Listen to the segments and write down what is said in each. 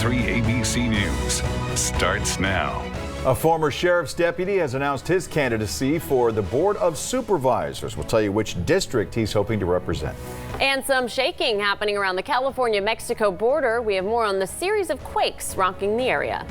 23 ABC News starts now. A former sheriff's deputy has announced his candidacy for the Board of Supervisors. We'll tell you which district he's hoping to represent. And some shaking happening around the California-Mexico border. We have more on the series of quakes rocking the area.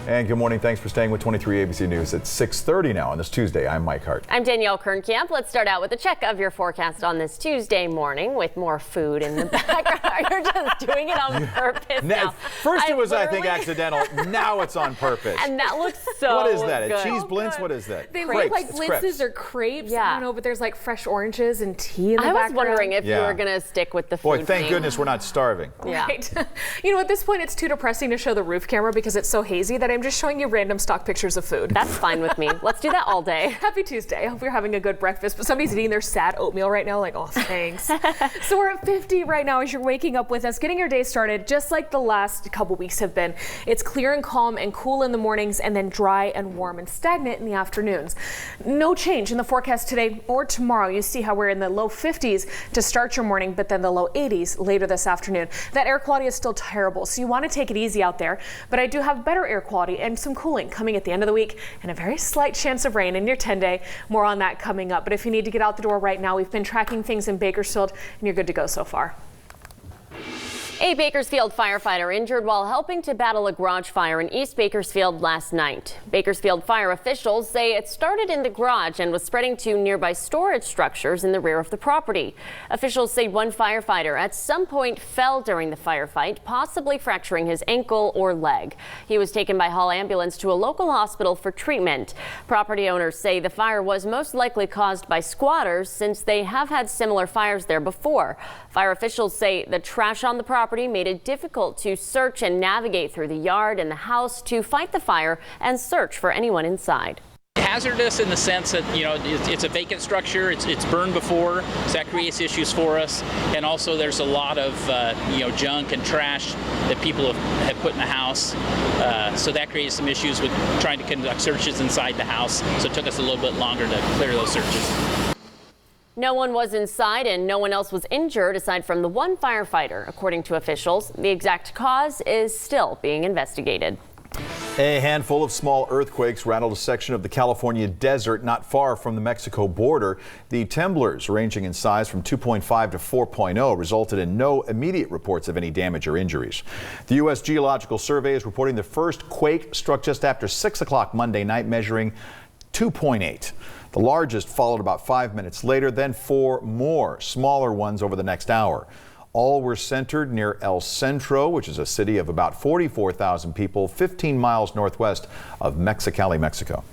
And good morning. Thanks for staying with 23 ABC News. It's 6:30 now on this Tuesday. I'm Mike Hart. I'm Danielle Kern. Let's start out with a check of your forecast on this Tuesday morning with more food in the background. You're just doing it on purpose now. First it was, I think, accidental. Now it's on purpose. And that looks so What is that? good. A cheese blintz? What is that? They crepes. look like It's blintzes crepes. or crepes. Yeah. I don't know, but there's like fresh oranges and tea in the background. I was wondering if you were going to stick with the food. Boy, thank theme. goodness we're not starving. Yeah. Right. You know, at this point, it's too depressing to show the roof camera because it's so hazy that I'm just showing you random stock pictures of food. That's fine with me. Let's do that all day. Happy Tuesday. I hope you're having a good breakfast, but somebody's eating their sad oatmeal right now, like, oh, thanks. So we're at 50 right now as you're waking up with us, getting your day started just like the last couple weeks have been. It's clear and calm and cool in the mornings and then dry and warm and stagnant in the afternoons. No change in the forecast today or tomorrow. You see how we're in the low 50s to start your morning, but then the low 80s later this afternoon. That air quality is still terrible, so you want to take it easy out there, but I do have better air quality and some cooling coming at the end of the week and a very slight chance of rain in your 10-day. More on that coming up. But if you need to get out the door right now, we've been tracking things in Bakersfield and you're good to go so far. A Bakersfield firefighter injured while helping to battle a garage fire in East Bakersfield last night. Bakersfield fire officials say it started in the garage and was spreading to nearby storage structures in the rear of the property. Officials say one firefighter at some point fell during the firefight, possibly fracturing his ankle or leg. He was taken by Hall ambulance to a local hospital for treatment. Property owners say the fire was most likely caused by squatters since they have had similar fires there before. Fire officials say the trash on the property made it difficult to search and navigate through the yard and the house to fight the fire and search for anyone inside. Hazardous in the sense that, you know, it's a vacant structure, it's burned before, so that creates issues for us. And also there's a lot of, junk and trash that people have put in the house. So that created some issues with trying to conduct searches inside the house. So it took us a little bit longer to clear those searches. No one was inside and no one else was injured aside from the one firefighter, according to officials. The exact cause is still being investigated. A handful of small earthquakes rattled a section of the California desert not far from the Mexico border. The temblors, ranging in size from 2.5 to 4.0, resulted in no immediate reports of any damage or injuries. The U.S. Geological Survey is reporting the first quake struck just after 6 o'clock Monday night, measuring 2.8. The largest followed about 5 minutes later, then 4 more smaller ones over the next hour. All were centered near El Centro, which is a city of about 44,000 people, 15 miles northwest of Mexicali, Mexico.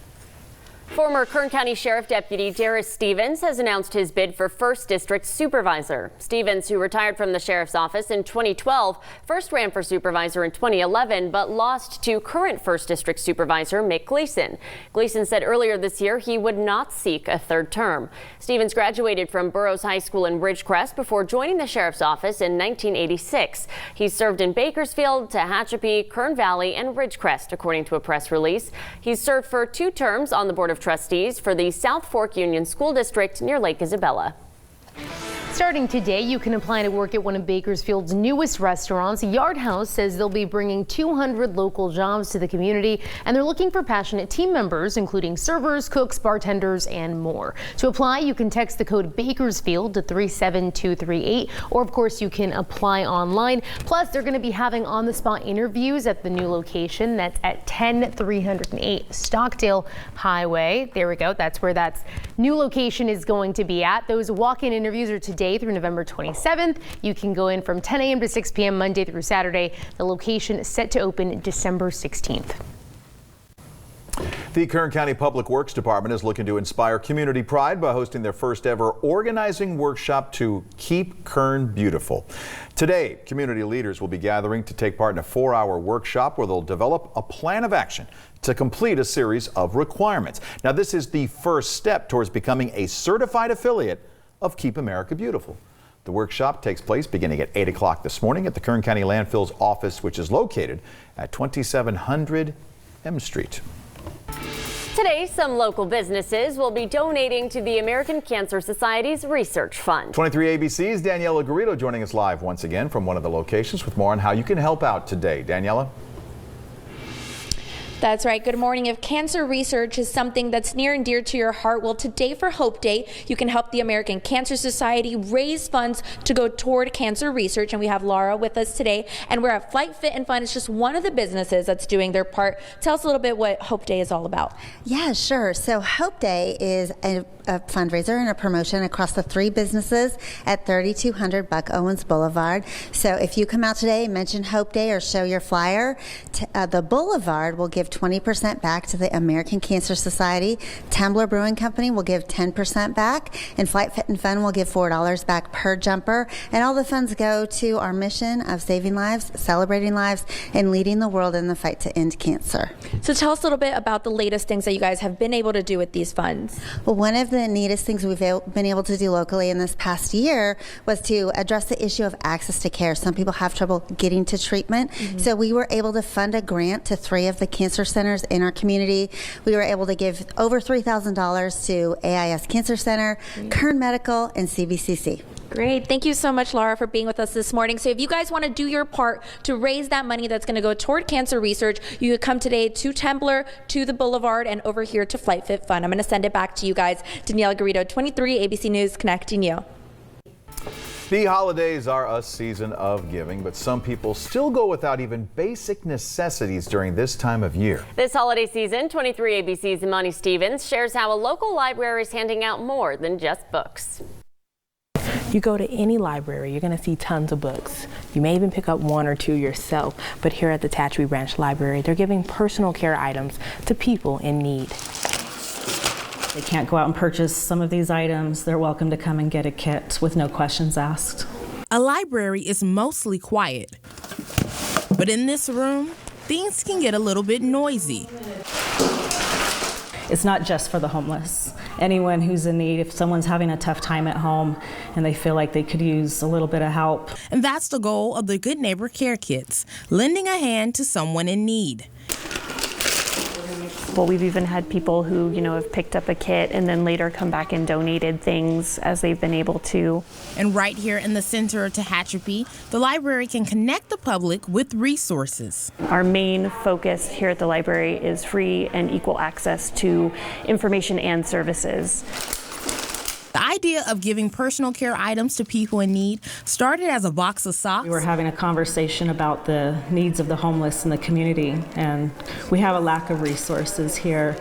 Former Kern County Sheriff Deputy Darris Stevens has announced his bid for 1st District Supervisor. Stevens, who retired from the Sheriff's Office in 2012, first ran for Supervisor in 2011, but lost to current 1st District Supervisor Mick Gleason. Gleason said earlier this year he would not seek a 3rd term. Stevens graduated from Burroughs High School in Ridgecrest before joining the Sheriff's Office in 1986. He served in Bakersfield, Tehachapi, Kern Valley, and Ridgecrest, according to a press release. He's served for 2 terms on the Board of Trustees for the South Fork Union School District near Lake Isabella. Starting today, you can apply to work at one of Bakersfield's newest restaurants. Yard House says they'll be bringing 200 local jobs to the community, and they're looking for passionate team members, including servers, cooks, bartenders, and more. To apply, you can text the code Bakersfield to 37238, or of course you can apply online. Plus, they're going to be having on-the-spot interviews at the new location. That's at 10308 Stockdale Highway. There we go. That's where that new location is going to be at. Those walk-in interviews are today through November 27th. You can go in from 10 a.m. to 6 p.m. Monday through Saturday. The location is set to open December 16th. The Kern County Public Works Department is looking to inspire community pride by hosting their first ever organizing workshop to keep Kern beautiful. Today, community leaders will be gathering to take part in a 4-hour workshop where they'll develop a plan of action to complete a series of requirements. Now, this is the first step towards becoming a certified affiliate of Keep America Beautiful. The workshop takes place beginning at 8 o'clock this morning at the Kern County Landfill's office, which is located at 2700 M Street. Today, some local businesses will be donating to the American Cancer Society's research fund. 23 ABC's Daniela Garrido joining us live once again from one of the locations with more on how you can help out today. Daniela? That's right. Good morning. If cancer research is something that's near and dear to your heart, well, today for Hope Day, you can help the American Cancer Society raise funds to go toward cancer research. And we have Laura with us today, and we're at Flight Fit and Fun. It's just one of the businesses that's doing their part. Tell us a little bit what Hope Day is all about. Yeah, sure. So Hope Day is a fundraiser and a promotion across the 3 businesses at 3200 Buck Owens Boulevard. So if you come out today, mention Hope Day or show your flyer, the Boulevard will give 20% back to the American Cancer Society. Tumbler Brewing Company will give 10% back, and Flight Fit and Fun will give $4 back per jumper. And all the funds go to our mission of saving lives, celebrating lives, and leading the world in the fight to end cancer. So tell us a little bit about the latest things that you guys have been able to do with these funds. Well, one of the neatest things we've been able to do locally in this past year was to address the issue of access to care. Some people have trouble getting to treatment. So we were able to fund a grant to 3 of the cancer centers in our community. We were able to give over $3,000 to AIS Cancer Center, Kern Medical, and CBCC. Great. Thank you so much, Laura, for being with us this morning. So if you guys want to do your part to raise that money that's going to go toward cancer research, you could come today to Tumbler, to the Boulevard, and over here to Flight Fit Fun. I'm going to send it back to you guys. Daniela Garrido, 23 ABC News, connecting you. The holidays are a season of giving, but some people still go without even basic necessities during this time of year. This holiday season, 23 ABC's Imani Stevens shares how a local library is handing out more than just books. You go to any library, you're going to see tons of books. You may even pick up 1 or 2 yourself, but here at the Tehachapi Branch Library, they're giving personal care items to people in need. They can't go out and purchase some of these items. They're welcome to come and get a kit with no questions asked. A library is mostly quiet, but in this room, things can get a little bit noisy. It's not just for the homeless. Anyone who's in need, if someone's having a tough time at home and they feel like they could use a little bit of help. And that's the goal of the Good Neighbor Care Kits, lending a hand to someone in need. Well, we've even had people who, have picked up a kit and then later come back and donated things as they've been able to. And right here in the center of Tehachapi, the library can connect the public with resources. Our main focus here at the library is free and equal access to information and services. The idea of giving personal care items to people in need started as a box of socks. We were having a conversation about the needs of the homeless in the community, and we have a lack of resources here.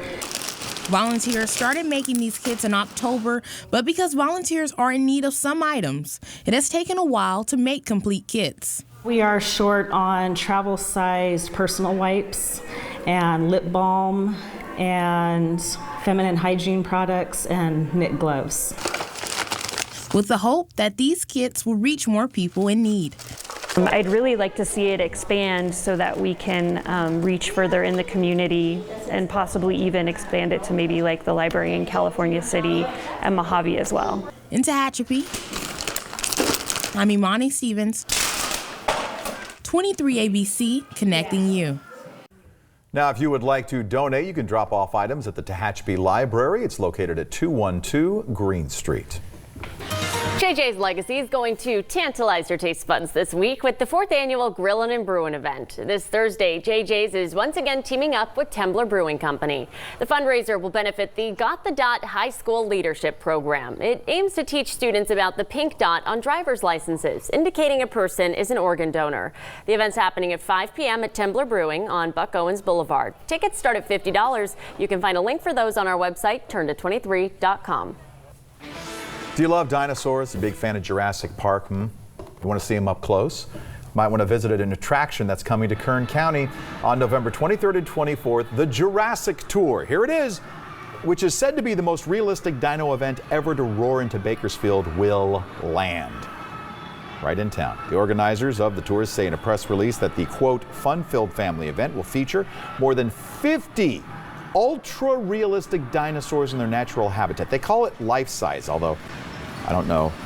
Volunteers started making these kits in October, but because volunteers are in need of some items, it has taken a while to make complete kits. We are short on travel-sized personal wipes and lip balm and feminine hygiene products and knit gloves. With the hope that these kits will reach more people in need. I'd really like to see it expand so that we can reach further in the community and possibly even expand it to maybe like the library in California City and Mojave as well. In Tehachapi, I'm Imani Stevens, 23 ABC, connecting you. Now, if you would like to donate, you can drop off items at the Tehachapi Library. It's located at 212 Green Street. JJs Legacy is going to tantalize your taste buds this week with the 4th annual Grillin' and Brewin' event. This Thursday, JJs is once again teaming up with Tumbler Brewing Company. The fundraiser will benefit the Got the Dot High School Leadership Program. It aims to teach students about the pink dot on driver's licenses, indicating a person is an organ donor. The event's happening at 5 p.m. at Tumbler Brewing on Buck Owens Boulevard. Tickets start at $50. You can find a link for those on our website, turnto23.com. Do you love dinosaurs? A big fan of Jurassic Park? You want to see them up close? Might want to visit an attraction that's coming to Kern County on November 23rd and 24th, the Jurassic Tour. Here it is, which is said to be the most realistic dino event ever to roar into Bakersfield, will land right in town. The organizers of the tours say in a press release that the, quote, fun-filled family event will feature more than 50 ultra-realistic dinosaurs in their natural habitat. They call it life-size, although I don't know